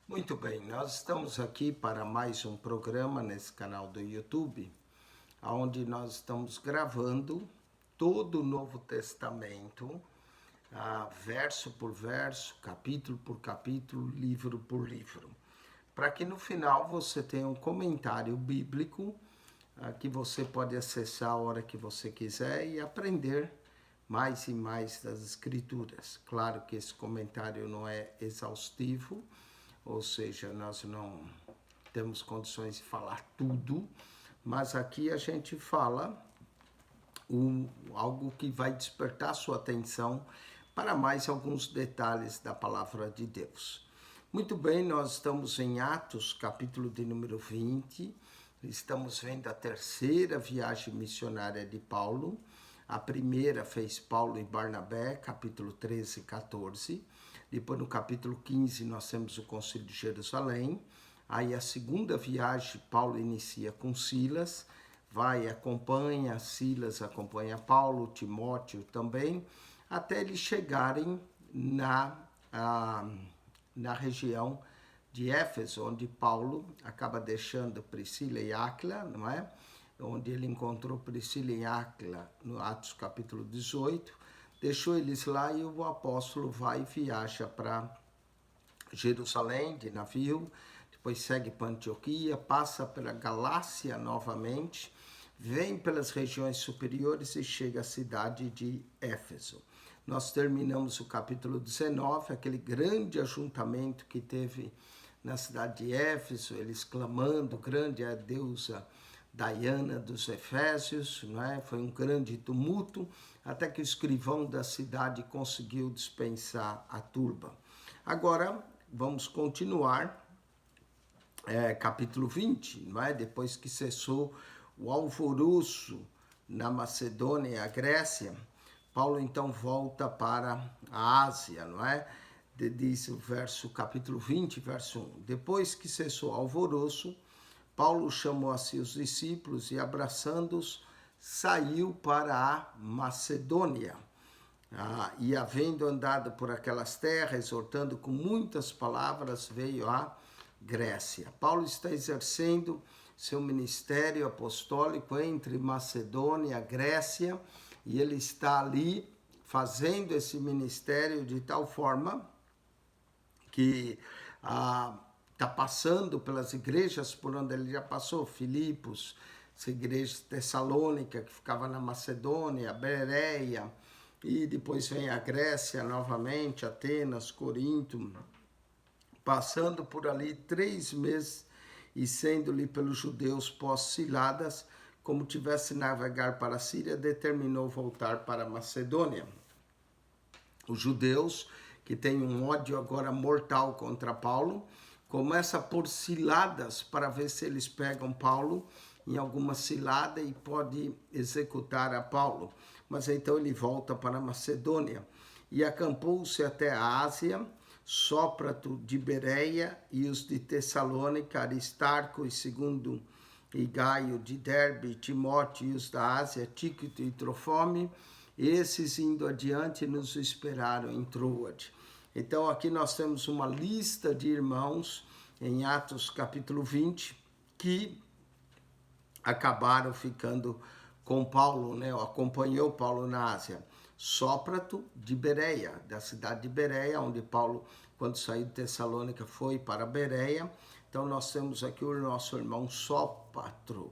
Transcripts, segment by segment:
Muito bem, nós estamos aqui para mais um programa nesse canal do YouTube, onde nós estamos gravando todo o Novo Testamento, verso por verso, capítulo por capítulo, livro por livro, para que no final você tenha um comentário bíblico que você pode acessar a hora que você quiser e aprender mais e mais das Escrituras. Claro que esse comentário não é exaustivo, ou seja, nós não temos condições de falar tudo, mas aqui a gente fala algo que vai despertar sua atenção para mais alguns detalhes da palavra de Deus. Muito bem, nós estamos em Atos, capítulo de número 20, estamos vendo a terceira viagem missionária de Paulo. A primeira fez Paulo e Barnabé, capítulo 13 e 14. Depois, no capítulo 15, nós temos o Concílio de Jerusalém. Aí, a segunda viagem, Paulo inicia com Silas. Acompanha Silas, acompanha Paulo, Timóteo também, até eles chegarem na região de Éfeso, onde Paulo acaba deixando Priscila e Áquila, não é? Onde ele encontrou Priscila e Áquila no Atos capítulo 18, deixou eles lá e o apóstolo vai e viaja para Jerusalém de navio, depois segue para Antioquia, passa pela Galácia novamente, vem pelas regiões superiores e chega à cidade de Éfeso. Nós terminamos o capítulo 19, aquele grande ajuntamento que teve na cidade de Éfeso, eles clamando, grande é a deusa Diana dos Efésios, não é? Foi um grande tumulto, até que o escrivão da cidade conseguiu dispensar a turba. Agora, vamos continuar, capítulo 20, não é? Depois que cessou o alvoroço na Macedônia e a Grécia, Paulo então volta para a Ásia, não é? Diz o capítulo 20, verso 1. Depois que cessou o alvoroço, Paulo chamou a si os discípulos e, abraçando-os, saiu para a Macedônia. E, havendo andado por aquelas terras, exortando com muitas palavras, veio à Grécia. Paulo está exercendo seu ministério apostólico entre Macedônia e Grécia, e ele está ali fazendo esse ministério de tal forma que está passando pelas igrejas por onde ele já passou, Filipos, essa igreja tessalônica que ficava na Macedônia, Bereia, e depois vem a Grécia novamente, Atenas, Corinto, passando por ali 3 meses e sendo-lhe pelos judeus pós-ciladas, como tivesse navegar para a Síria, determinou voltar para a Macedônia. Os judeus, que têm um ódio agora mortal contra Paulo, começa a pôr ciladas para ver se eles pegam Paulo em alguma cilada e pode executar a Paulo. Mas então ele volta para a Macedônia e acampou-se até a Ásia, Sópater de Bereia e os de Tessalônica, Aristarco e segundo e Gaio de Derbe, Timóteo e os da Ásia, Tíquico e Trofome, esses indo adiante nos esperaram em Troade. Então aqui nós temos uma lista de irmãos em Atos capítulo 20 que acabaram ficando com Paulo, né? Acompanhou Paulo na Ásia. Sópater de Bereia, da cidade de Bereia, onde Paulo, quando saiu de Tessalônica, foi para Bereia. Então nós temos aqui o nosso irmão Sópatro.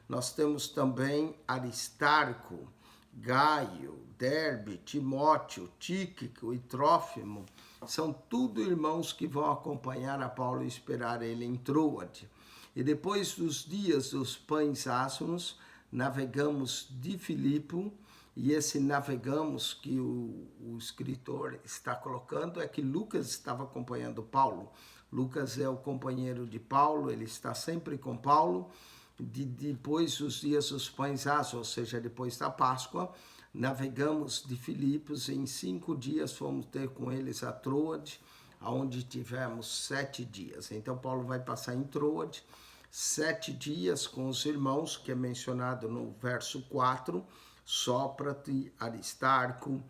Nós temos também Aristarco, Gaio, Derbe, Timóteo, Tíquico e Trófimo. São tudo irmãos que vão acompanhar a Paulo e esperar ele em Troade. E depois dos dias dos pães asmos, navegamos de Filipe, e esse navegamos que o escritor está colocando é que Lucas estava acompanhando Paulo. Lucas é o companheiro de Paulo, ele está sempre com Paulo. Depois dos dias dos pães asmos, ou seja, depois da Páscoa, navegamos de Filipos e em 5 dias fomos ter com eles a Troade, onde tivemos 7 dias. Então Paulo vai passar em Troade 7 dias com os irmãos, que é mencionado no verso 4, Sópater, Aristarco,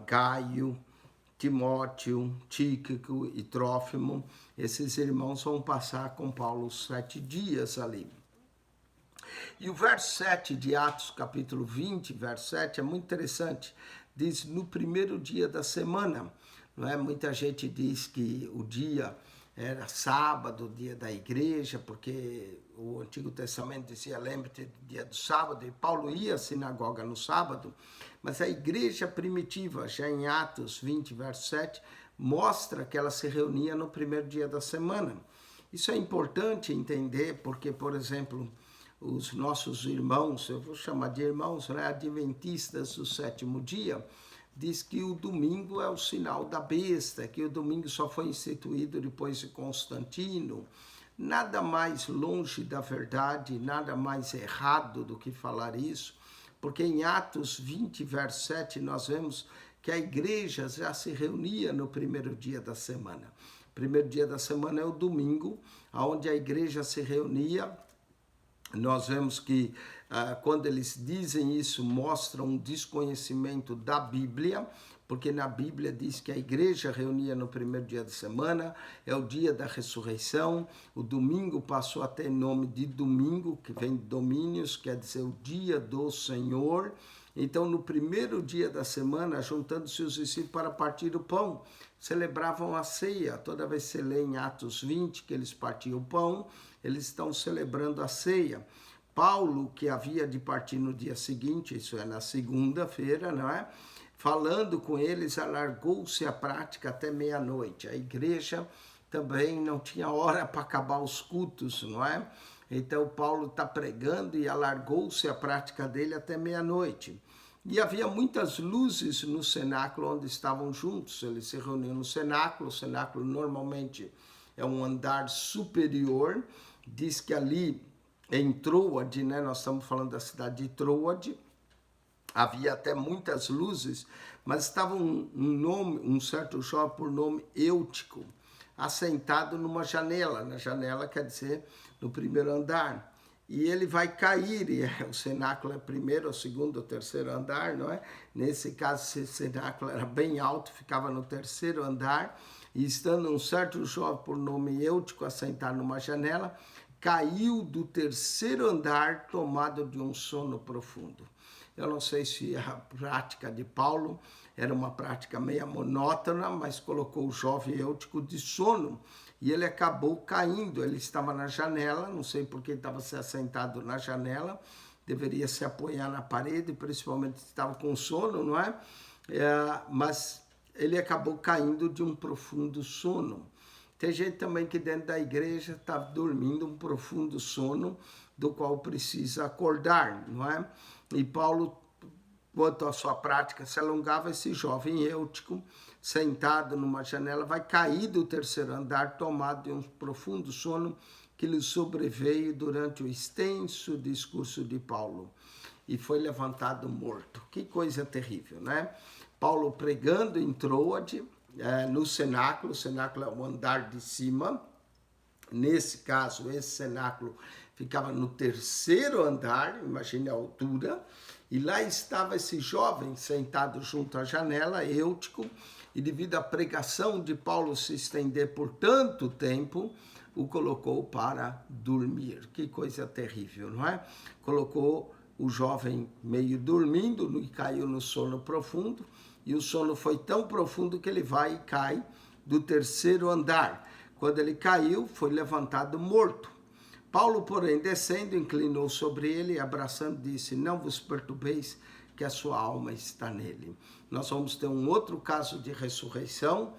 Gaio, Timóteo, Tíquico e Trófimo, esses irmãos vão passar com Paulo 7 dias ali. E o verso 7 de Atos, capítulo 20, verso 7, é muito interessante. Diz, no primeiro dia da semana, não é? Muita gente diz que o dia era sábado, o dia da igreja, porque o Antigo Testamento dizia, lembre-te do dia do sábado, e Paulo ia à sinagoga no sábado, mas a igreja primitiva, já em Atos 20, verso 7, mostra que ela se reunia no primeiro dia da semana. Isso é importante entender, porque, por exemplo, os nossos irmãos, eu vou chamar de irmãos, né, adventistas do sétimo dia, diz que o domingo é o sinal da besta, que o domingo só foi instituído depois de Constantino. Nada mais longe da verdade, nada mais errado do que falar isso, porque em Atos 20, verso 7, nós vemos que a igreja já se reunia no primeiro dia da semana. O primeiro dia da semana é o domingo, onde a igreja se reunia. Nós vemos que quando eles dizem isso, mostram um desconhecimento da Bíblia, porque na Bíblia diz que a igreja reunia no primeiro dia da semana, é o dia da ressurreição. O domingo passou a ter nome de domingo, que vem de domínios, quer dizer o dia do Senhor. Então, no primeiro dia da semana, juntando-se os discípulos para partir o pão, celebravam a ceia. Toda vez que você lê em Atos 20 que eles partiam o pão, eles estão celebrando a ceia. Paulo, que havia de partir no dia seguinte, isso é na segunda-feira, não é? Falando com eles, alargou-se a prática até meia-noite. A igreja também não tinha hora para acabar os cultos, não é? Então Paulo está pregando e alargou-se a prática dele até meia-noite. E havia muitas luzes no cenáculo onde estavam juntos. Eles se reuniam no cenáculo. O cenáculo normalmente é um andar superior. Diz que ali em Troade, né, nós estamos falando da cidade de Troade, havia até muitas luzes, mas estava um certo jovem por nome Eutico, assentado numa janela. Na janela quer dizer no primeiro andar. E ele vai cair, e o cenáculo é primeiro, o segundo, o terceiro andar, não é? Nesse caso, esse cenáculo era bem alto, ficava no terceiro andar, e estando um certo jovem por nome Eutico assentado numa janela, caiu do terceiro andar tomado de um sono profundo. Eu não sei se a prática de Paulo era uma prática meio monótona, mas colocou o jovem Eutico de sono e ele acabou caindo. Ele estava na janela, não sei por que estava se assentado na janela, deveria se apoiar na parede, principalmente estava com sono, não é? Mas ele acabou caindo de um profundo sono. Tem gente também que dentro da igreja está dormindo um profundo sono, do qual precisa acordar, não é? E Paulo, quanto à sua prática, se alongava, esse jovem Eutico, sentado numa janela, vai cair do terceiro andar, tomado de um profundo sono que lhe sobreveio durante o extenso discurso de Paulo. E foi levantado morto. Que coisa terrível, né? Paulo pregando em Troade, no cenáculo. O cenáculo é o andar de cima. Nesse caso, esse cenáculo ficava no terceiro andar, imagine a altura, e lá estava esse jovem sentado junto à janela, Eutico, e devido à pregação de Paulo se estender por tanto tempo, o colocou para dormir. Que coisa terrível, não é? Colocou o jovem meio dormindo e caiu no sono profundo, e o sono foi tão profundo que ele vai e cai do terceiro andar. Quando ele caiu, foi levantado morto. Paulo, porém, descendo, inclinou sobre ele e abraçando, disse: não vos perturbeis, que a sua alma está nele. Nós vamos ter um outro caso de ressurreição,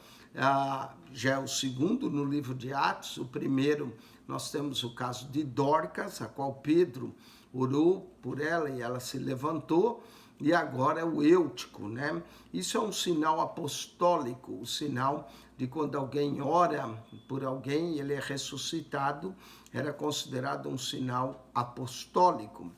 já é o segundo no livro de Atos. O primeiro, nós temos o caso de Dorcas, a qual Pedro orou por ela e ela se levantou. E agora é o Eutico, né? Isso é um sinal apostólico, o sinal de quando alguém ora por alguém e ele é ressuscitado, era considerado um sinal apostólico.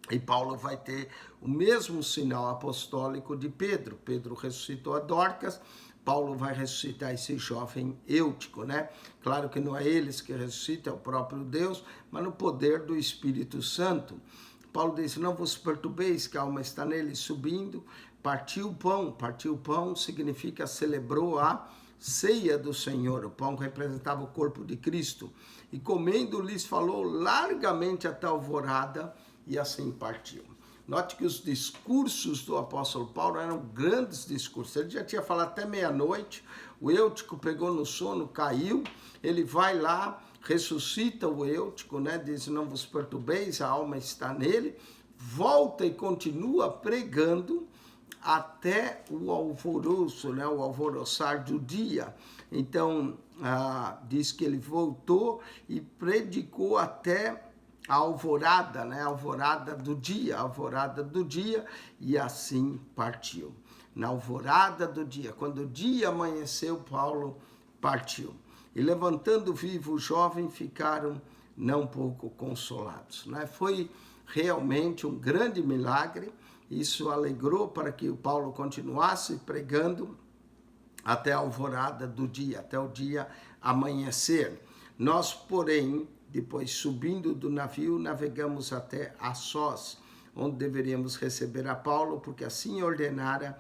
E Paulo vai ter o mesmo sinal apostólico de Pedro. Pedro ressuscitou a Dorcas, Paulo vai ressuscitar esse jovem Eutico, né? Claro que não é eles que ressuscitam, é o próprio Deus, mas no poder do Espírito Santo. Paulo diz: não vos perturbeis, que a alma está nele, subindo. partiu o pão. Partiu o pão significa celebrou a ceia do Senhor. O pão representava o corpo de Cristo. E comendo lhes falou largamente até a alvorada e assim partiu. Note que os discursos do apóstolo Paulo eram grandes discursos. Ele já tinha falado até meia-noite, o Eutico pegou no sono, caiu, ele vai lá, ressuscita o Eutico, né? Diz, não vos perturbeis, a alma está nele, volta e continua pregando até o alvoroço, né? O alvoroçar do dia. Então, diz que ele voltou e predicou até a alvorada, né? A alvorada do dia, e assim partiu. Na alvorada do dia, quando o dia amanheceu, Paulo partiu. E levantando vivo o jovem, ficaram não pouco consolados, né? Foi realmente um grande milagre. Isso alegrou para que o Paulo continuasse pregando até a alvorada do dia, até o dia amanhecer. Nós, porém, depois subindo do navio, navegamos até Assós, onde deveríamos receber a Paulo, porque assim ordenara,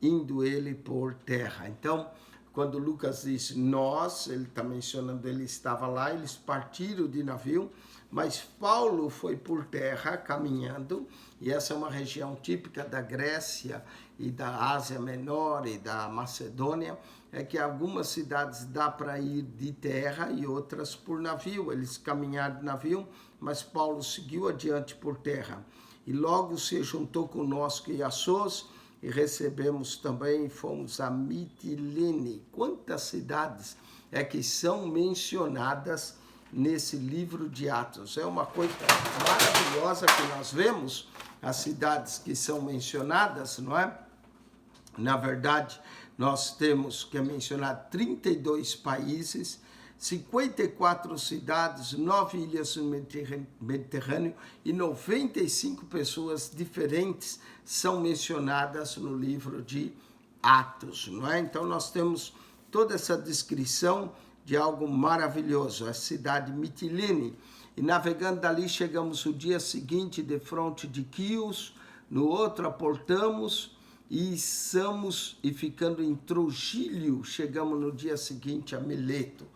indo ele por terra. Então, quando Lucas diz nós, ele está mencionando, ele estava lá, eles partiram de navio, mas Paulo foi por terra caminhando, e essa é uma região típica da Grécia e da Ásia Menor e da Macedônia, é que algumas cidades dá para ir de terra e outras por navio. Eles caminharam de navio, mas Paulo seguiu adiante por terra. E logo se juntou conosco em Assós, e recebemos também, fomos a Mitilene. Quantas cidades é que são mencionadas nesse livro de Atos? É uma coisa maravilhosa que nós vemos, as cidades que são mencionadas, não é? Na verdade, nós temos que mencionar 32 países, 54 cidades, 9 ilhas no Mediterrâneo e 95 pessoas diferentes são mencionadas no livro de Atos, não é? Então nós temos toda essa descrição de algo maravilhoso, a cidade Mitilene. E navegando dali chegamos o dia seguinte de fronte de Quios, no outro aportamos e ficando em Trogílio, chegamos no dia seguinte a Mileto.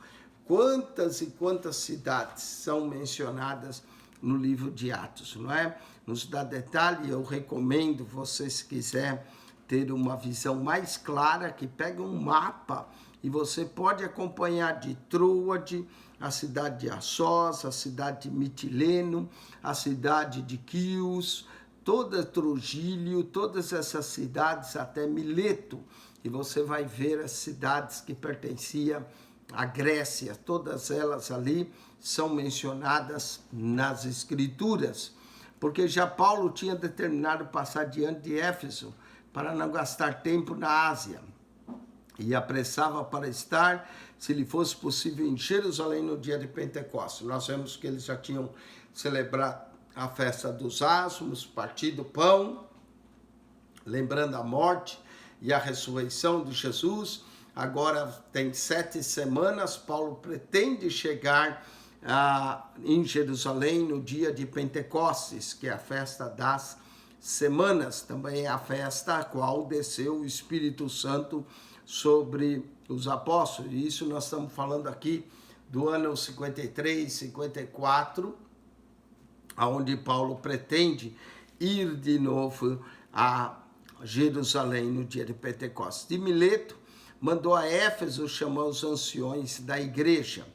Quantas e quantas cidades são mencionadas no livro de Atos, não é? Nos dá detalhe, eu recomendo você, se quiser ter uma visão mais clara, que pegue um mapa e você pode acompanhar de Troade, a cidade de Assós, a cidade de Mitileno, a cidade de Quios, toda Trogílio, todas essas cidades até Mileto, e você vai ver as cidades que pertenciam à Grécia, todas elas ali são mencionadas nas Escrituras, porque já Paulo tinha determinado passar diante de Éfeso para não gastar tempo na Ásia, e apressava para estar, se lhe fosse possível, em Jerusalém no dia de Pentecostes. Nós vemos que eles já tinham celebrado a festa dos asmos, partido pão, lembrando a morte e a ressurreição de Jesus. Agora tem 7 semanas, Paulo pretende chegar em Jerusalém no dia de Pentecostes, que é a festa das semanas, também é a festa a qual desceu o Espírito Santo sobre os apóstolos. E isso nós estamos falando aqui do ano 53, 54, onde Paulo pretende ir de novo a Jerusalém no dia de Pentecostes. De Mileto, mandou a Éfeso chamar os anciões da igreja.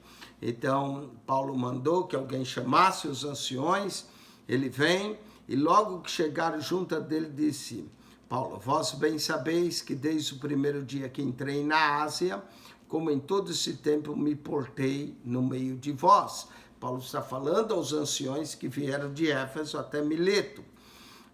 Então, Paulo mandou que alguém chamasse os anciões, ele vem, e logo que chegaram junto dele, disse: Paulo, vós bem sabeis que desde o primeiro dia que entrei na Ásia, como em todo esse tempo me portei no meio de vós. Paulo está falando aos anciões que vieram de Éfeso até Mileto,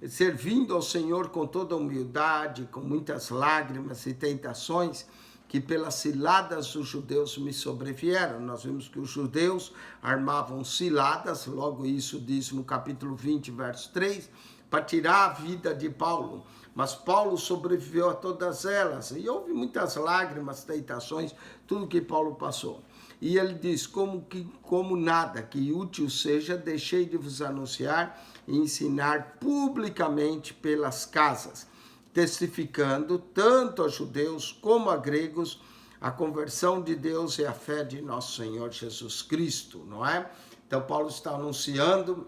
servindo ao Senhor com toda humildade, com muitas lágrimas e tentações, que pelas ciladas dos judeus me sobrevieram. Nós vimos que os judeus armavam ciladas, logo isso diz no capítulo 20, verso 3, para tirar a vida de Paulo. Mas Paulo sobreviveu a todas elas, e houve muitas lágrimas, tentações, tudo que Paulo passou. E ele diz, como nada que útil seja, deixei de vos anunciar e ensinar publicamente pelas casas, testificando tanto a judeus como a gregos a conversão de Deus e a fé de nosso Senhor Jesus Cristo, não é? Então Paulo está anunciando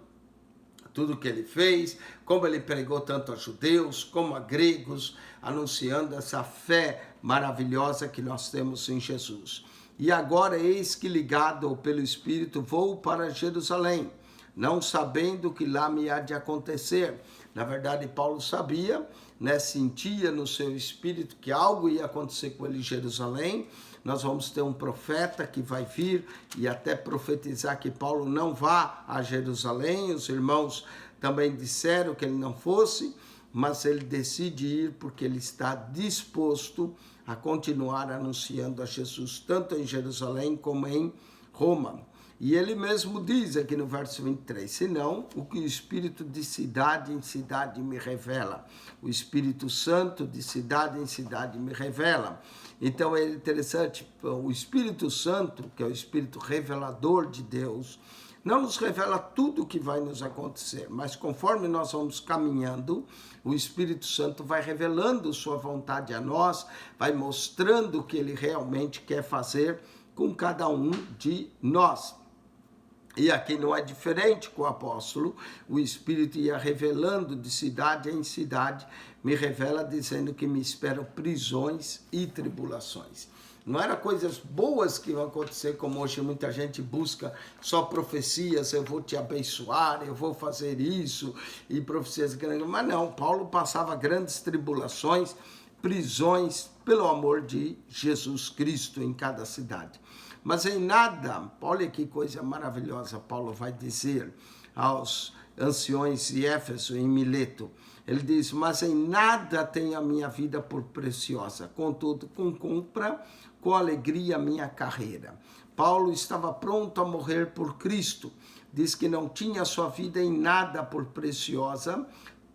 tudo o que ele fez, como ele pregou tanto a judeus como a gregos, anunciando essa fé maravilhosa que nós temos em Jesus. E agora eis que, ligado pelo Espírito, vou para Jerusalém, não sabendo o que lá me há de acontecer. Na verdade, Paulo sabia, né, sentia no seu espírito que algo ia acontecer com ele em Jerusalém. Nós vamos ter um profeta que vai vir e até profetizar que Paulo não vá a Jerusalém. Os irmãos também disseram que ele não fosse, mas ele decide ir porque ele está disposto a continuar anunciando a Jesus, tanto em Jerusalém como em Roma. E ele mesmo diz aqui no verso 23, senão o que o Espírito de cidade em cidade me revela. O Espírito Santo de cidade em cidade me revela. Então é interessante, o Espírito Santo, que é o Espírito revelador de Deus, não nos revela tudo o que vai nos acontecer, mas conforme nós vamos caminhando, o Espírito Santo vai revelando sua vontade a nós, vai mostrando o que ele realmente quer fazer com cada um de nós. E aqui não é diferente com o apóstolo, o Espírito ia revelando de cidade em cidade, me revela dizendo que me esperam prisões e tribulações. Não eram coisas boas que iam acontecer, como hoje muita gente busca só profecias, eu vou te abençoar, eu vou fazer isso, e profecias grandes. Mas não, Paulo passava grandes tribulações, prisões, pelo amor de Jesus Cristo em cada cidade. Mas em nada, olha que coisa maravilhosa Paulo vai dizer aos anciões de Éfeso, em Mileto. Ele diz, mas em nada tenho a minha vida por preciosa, contudo, cumpra com alegria a minha carreira. Paulo estava pronto a morrer por Cristo. Diz que não tinha sua vida em nada por preciosa.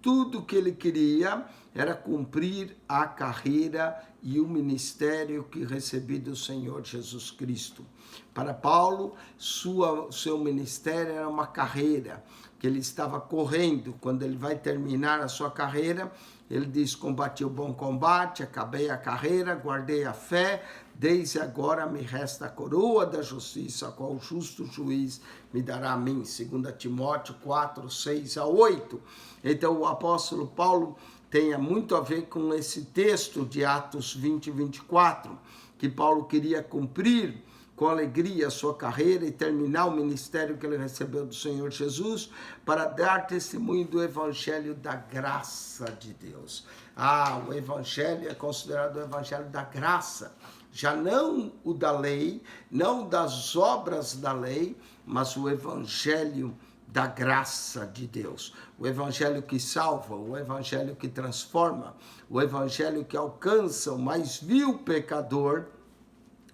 Tudo que ele queria era cumprir a carreira e o ministério que recebi do Senhor Jesus Cristo. Para Paulo, seu ministério era uma carreira que ele estava correndo. Quando ele vai terminar a sua carreira, ele diz, combati o bom combate, acabei a carreira, guardei a fé, desde agora me resta a coroa da justiça, a qual o justo juiz me dará a mim. 2 Timóteo 4, 6 a 8. Então o apóstolo Paulo tem muito a ver com esse texto de Atos 20 e 24, que Paulo queria cumprir com alegria a sua carreira e terminar o ministério que ele recebeu do Senhor Jesus para dar testemunho do evangelho da graça de Deus. O evangelho é considerado o evangelho da graça, já não o da lei, não das obras da lei, mas o evangelho da graça de Deus, o evangelho que salva, o evangelho que transforma, o evangelho que alcança o mais vil pecador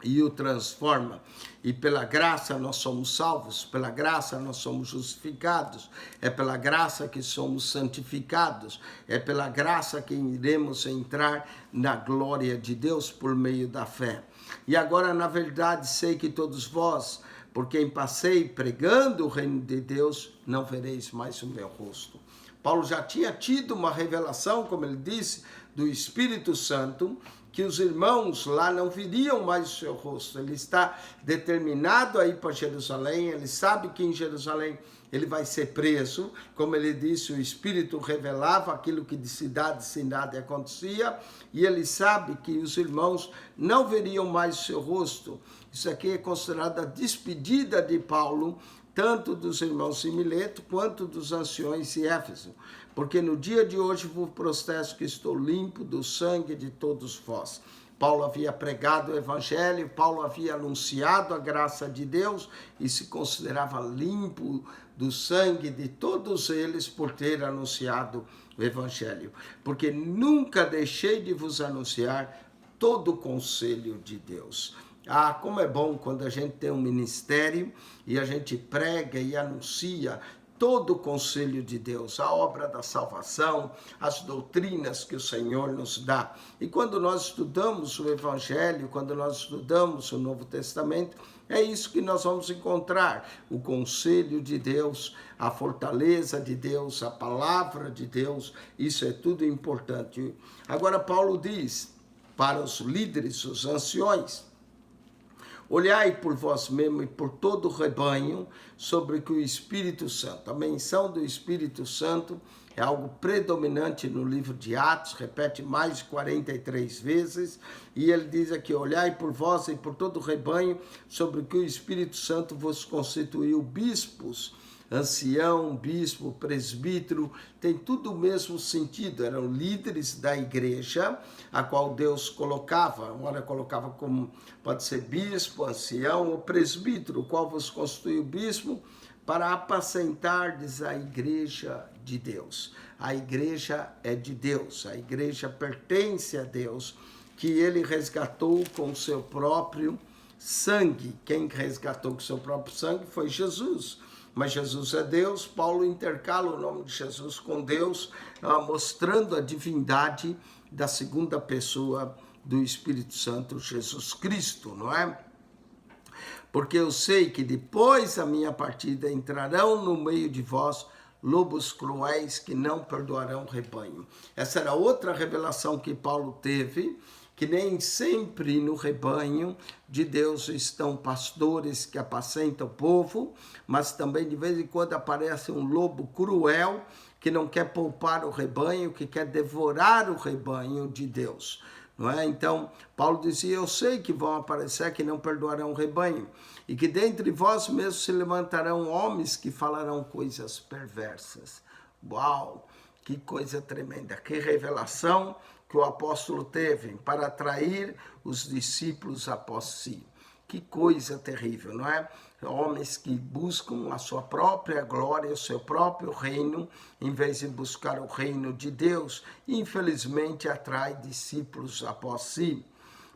e o transforma. E pela graça nós somos salvos, pela graça nós somos justificados, é pela graça que somos santificados, é pela graça que iremos entrar na glória de Deus por meio da fé. E agora, na verdade, sei que todos vós, por quem passei pregando o reino de Deus, não vereis mais o meu rosto. Paulo já tinha tido uma revelação, como ele disse, do Espírito Santo, que os irmãos lá não viriam mais o seu rosto. Ele está determinado a ir para Jerusalém, ele sabe que em Jerusalém ele vai ser preso. Como ele disse, o Espírito revelava aquilo que de cidade em cidade acontecia, e ele sabe que os irmãos não veriam mais o seu rosto. Isso aqui é considerado a despedida de Paulo, tanto dos irmãos de Mileto quanto dos anciões de Éfeso. Porque no dia de hoje vos protesto que estou limpo do sangue de todos vós. Paulo havia pregado o evangelho, Paulo havia anunciado a graça de Deus e se considerava limpo do sangue de todos eles por ter anunciado o evangelho. Porque nunca deixei de vos anunciar todo o conselho de Deus. Como é bom quando a gente tem um ministério e a gente prega e anuncia todo o conselho de Deus, a obra da salvação, as doutrinas que o Senhor nos dá. E quando nós estudamos o Evangelho, quando nós estudamos o Novo Testamento, é isso que nós vamos encontrar, o conselho de Deus, a fortaleza de Deus, a palavra de Deus, isso é tudo importante. Agora Paulo diz para os líderes, os anciões: olhai por vós mesmo e por todo o rebanho, sobre que o Espírito Santo, a menção do Espírito Santo é algo predominante no livro de Atos, repete mais de 43 vezes, e ele diz aqui: olhai por vós e por todo o rebanho, sobre que o Espírito Santo vos constituiu bispos. Ancião, bispo, presbítero, tem tudo o mesmo sentido, eram líderes da igreja, a qual Deus colocava, ora colocava como, pode ser bispo, ancião ou presbítero, o qual vos constituiu bispo, para apacentardes a igreja de Deus. A igreja é de Deus, a igreja pertence a Deus, que ele resgatou com o seu próprio sangue. Quem resgatou com o seu próprio sangue foi Jesus. Mas Jesus é Deus. Paulo intercala o nome de Jesus com Deus, mostrando a divindade da segunda pessoa do Espírito Santo, Jesus Cristo, não é? Porque eu sei que depois da minha partida entrarão no meio de vós lobos cruéis que não perdoarão o rebanho. Essa era outra revelação que Paulo teve, que nem sempre no rebanho de Deus estão pastores que apacentam o povo, mas também de vez em quando aparece um lobo cruel que não quer poupar o rebanho, que quer devorar o rebanho de Deus. Não é? Então, Paulo dizia: eu sei que vão aparecer que não perdoarão o rebanho, e que dentre vós mesmos se levantarão homens que falarão coisas perversas. Uau, que coisa tremenda, que revelação que o apóstolo teve para atrair os discípulos após si. Que coisa terrível, não é? Homens que buscam a sua própria glória, o seu próprio reino, em vez de buscar o reino de Deus. Infelizmente, atrai discípulos após si.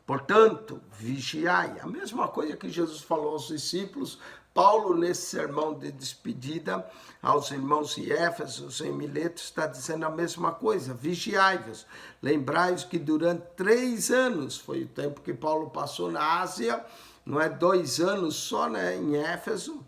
Portanto, vigiai. A mesma coisa que Jesus falou aos discípulos, Paulo, nesse sermão de despedida aos irmãos de Éfeso, em Mileto, está dizendo a mesma coisa: vigiai-vos. Lembrai-vos que durante 3 anos, foi o tempo que Paulo passou na Ásia, não é 2 anos só, né, em Éfeso,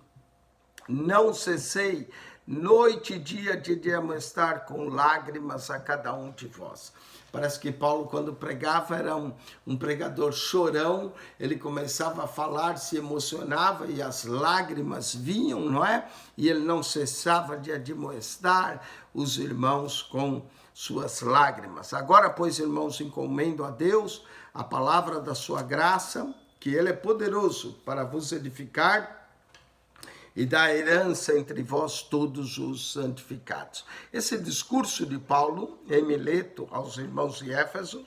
não cessei noite e dia de demonstrar com lágrimas a cada um de vós. Parece que Paulo, quando pregava, era um pregador chorão, ele começava a falar, se emocionava e as lágrimas vinham, não é? E ele não cessava de admoestar os irmãos com suas lágrimas. Agora, pois, irmãos, encomendo a Deus a palavra da sua graça, que ele é poderoso para vos edificar e da herança entre vós todos os santificados. Esse discurso de Paulo em Mileto aos irmãos de Éfeso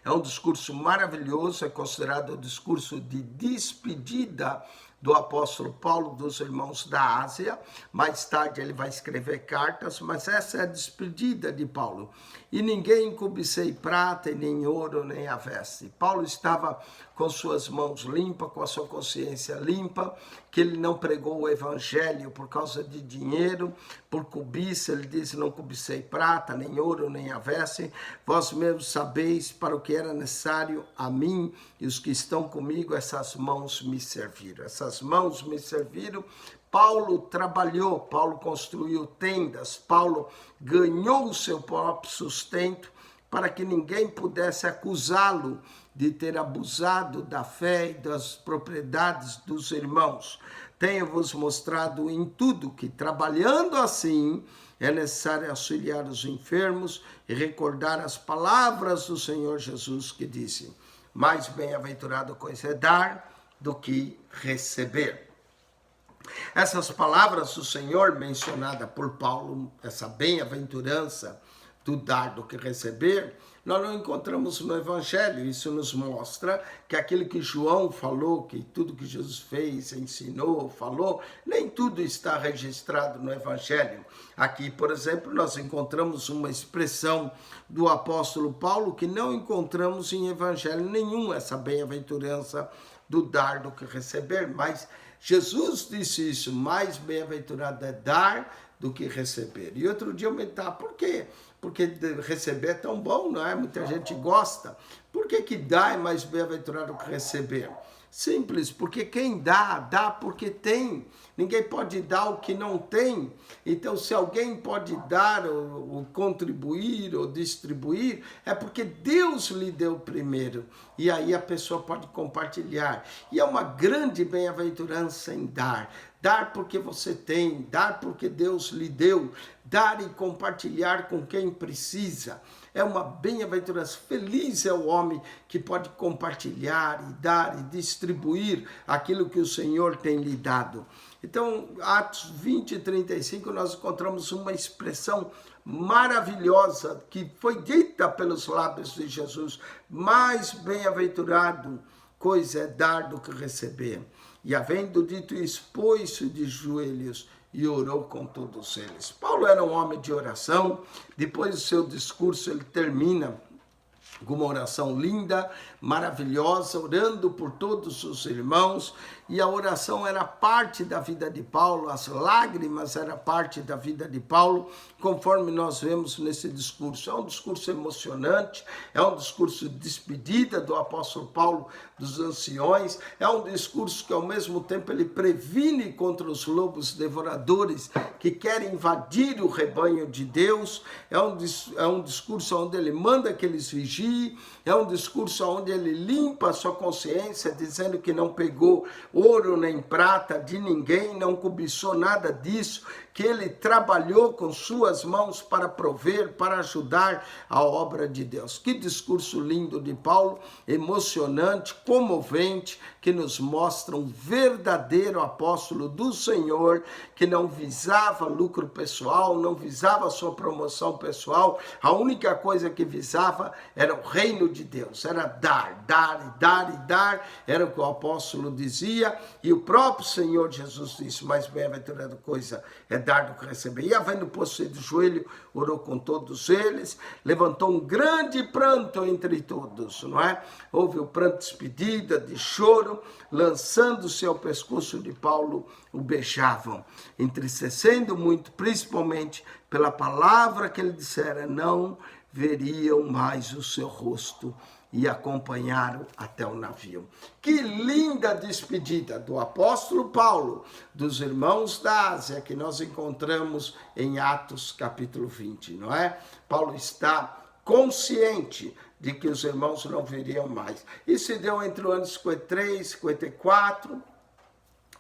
é um discurso maravilhoso, é considerado o discurso de despedida do apóstolo Paulo dos irmãos da Ásia. Mais tarde ele vai escrever cartas, mas essa é a despedida de Paulo. E ninguém cobicei prata, e nem ouro, nem a veste. Paulo estava com suas mãos limpas, com a sua consciência limpa, que ele não pregou o evangelho por causa de dinheiro, por cobiça. Ele diz: não cobicei prata, nem ouro, nem a veste. Vós mesmos sabeis para o que era necessário a mim e os que estão comigo, essas mãos me serviram. Essas mãos me serviram. Paulo trabalhou, Paulo construiu tendas, Paulo ganhou o seu próprio sustento para que ninguém pudesse acusá-lo de ter abusado da fé e das propriedades dos irmãos. Tenho-vos mostrado em tudo que, trabalhando assim, é necessário auxiliar os enfermos e recordar as palavras do Senhor Jesus, que disse: mais bem-aventurado coisa é dar do que receber. Essas palavras do Senhor, mencionada por Paulo, essa bem-aventurança do dar do que receber, nós não encontramos no Evangelho. Isso nos mostra que aquilo que João falou, que tudo que Jesus fez, ensinou, falou, nem tudo está registrado no Evangelho. Aqui, por exemplo, nós encontramos uma expressão do apóstolo Paulo que não encontramos em Evangelho nenhum, essa bem-aventurança do dar do que receber, mas Jesus disse isso, mais bem-aventurado é dar do que receber. E outro dia eu meditava, por quê? Porque receber é tão bom, não é? Muita gente gosta. Por que dar é mais bem-aventurado do que receber? Simples, porque quem dá, dá porque tem. Ninguém pode dar o que não tem. Então, se alguém pode dar, ou contribuir, ou distribuir, é porque Deus lhe deu primeiro. E aí a pessoa pode compartilhar. E é uma grande bem-aventurança em dar. Dar porque você tem, dar porque Deus lhe deu, dar e compartilhar com quem precisa. É uma bem-aventurança. Feliz é o homem que pode compartilhar e dar e distribuir aquilo que o Senhor tem lhe dado. Então, Atos 20 e 35, nós encontramos uma expressão maravilhosa que foi dita pelos lábios de Jesus. Mais bem-aventurado coisa é dar do que receber. E havendo dito isso, pôs-se de joelhos e orou com todos eles. Paulo era um homem de oração. Depois do seu discurso, ele termina com uma oração linda, maravilhosa, orando por todos os irmãos. E a oração era parte da vida de Paulo, as lágrimas eram parte da vida de Paulo, conforme nós vemos nesse discurso. É um discurso emocionante, é um discurso de despedida do apóstolo Paulo dos anciões, é um discurso que ao mesmo tempo ele previne contra os lobos devoradores que querem invadir o rebanho de Deus, é um discurso onde ele manda que eles vigiem, é um discurso onde ele limpa a sua consciência, dizendo que não pegou ouro nem prata de ninguém, não cobiçou nada disso, que ele trabalhou com suas mãos para prover, para ajudar a obra de Deus. Que discurso lindo de Paulo, emocionante, comovente, que nos mostra um verdadeiro apóstolo do Senhor, que não visava lucro pessoal, não visava sua promoção pessoal, a única coisa que visava era o reino de Deus, era dar, dar e dar e dar, era o que o apóstolo dizia, e o próprio Senhor Jesus disse, mais bem-aventurada coisa é dar do que receber. E havendo posto de joelho, orou com todos eles, levantou um grande pranto entre todos, não é? Houve o pranto de despedida, de choro, lançando-se ao pescoço de Paulo, o beijavam, entristecendo muito, principalmente pela palavra que ele dissera, não veriam mais o seu rosto, e acompanharam até o navio. Que linda despedida do apóstolo Paulo, dos irmãos da Ásia, que nós encontramos em Atos capítulo 20, não é? Paulo está consciente de que os irmãos não viriam mais. Isso se deu entre o ano 53 e 54,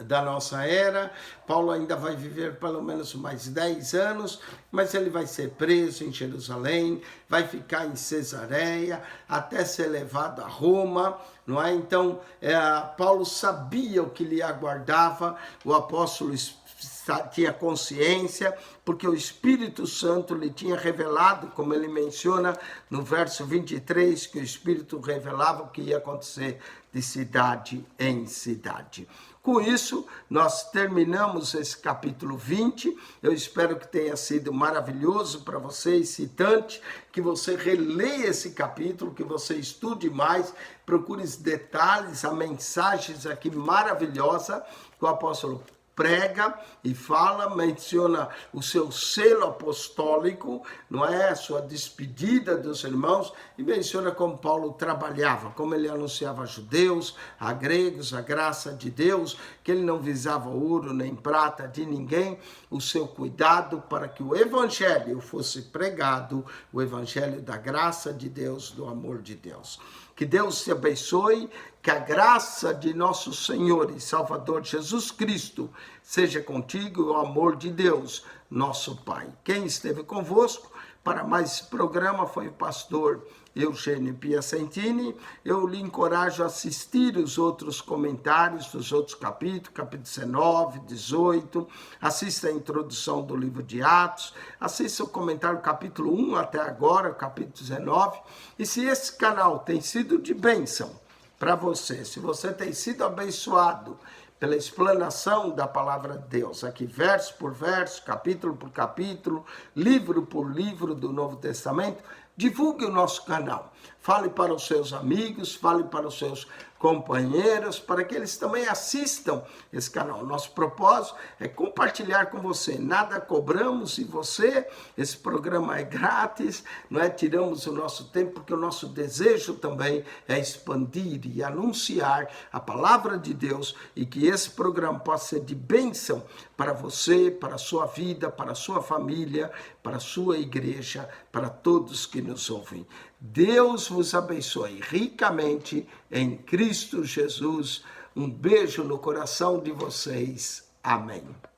da nossa era. Paulo ainda vai viver pelo menos mais 10 anos, mas ele vai ser preso em Jerusalém, vai ficar em Cesareia, até ser levado a Roma, não é? Então, Paulo sabia o que lhe aguardava, o apóstolo tinha consciência, porque o Espírito Santo lhe tinha revelado, como ele menciona no verso 23, que o Espírito revelava o que ia acontecer de cidade em cidade. Com isso, nós terminamos esse capítulo 20. Eu espero que tenha sido maravilhoso para você, excitante, que você releia esse capítulo, que você estude mais, procure os detalhes, a mensagem aqui maravilhosa que o apóstolo prega e fala, menciona o seu selo apostólico, não é? A sua despedida dos irmãos, e menciona como Paulo trabalhava, como ele anunciava a judeus, a gregos, a graça de Deus, que ele não visava ouro nem prata de ninguém, o seu cuidado para que o evangelho fosse pregado, o evangelho da graça de Deus, do amor de Deus. Que Deus te abençoe, que a graça de nosso Senhor e Salvador Jesus Cristo seja contigo e o amor de Deus, nosso Pai. Quem esteve convosco para mais esse programa foi o pastor Eugênio Piacentini. Eu lhe encorajo a assistir os outros comentários dos outros capítulos, capítulo 19, 18, assista a introdução do livro de Atos, assista o comentário capítulo 1 até agora, capítulo 19, e se esse canal tem sido de bênção para você, se você tem sido abençoado pela explanação da palavra de Deus, aqui verso por verso, capítulo por capítulo, livro por livro do Novo Testamento, divulgue o nosso canal, fale para os seus amigos, fale para os seus companheiros, para que eles também assistam esse canal. Nosso propósito é compartilhar com você. Nada cobramos de você, esse programa é grátis, não é? Tiramos o nosso tempo, porque o nosso desejo também é expandir e anunciar a palavra de Deus, e que esse programa possa ser de bênção para você, para a sua vida, para a sua família, para a sua igreja, para todos que nos ouvem. Deus vos abençoe ricamente em Cristo Jesus. Um beijo no coração de vocês. Amém.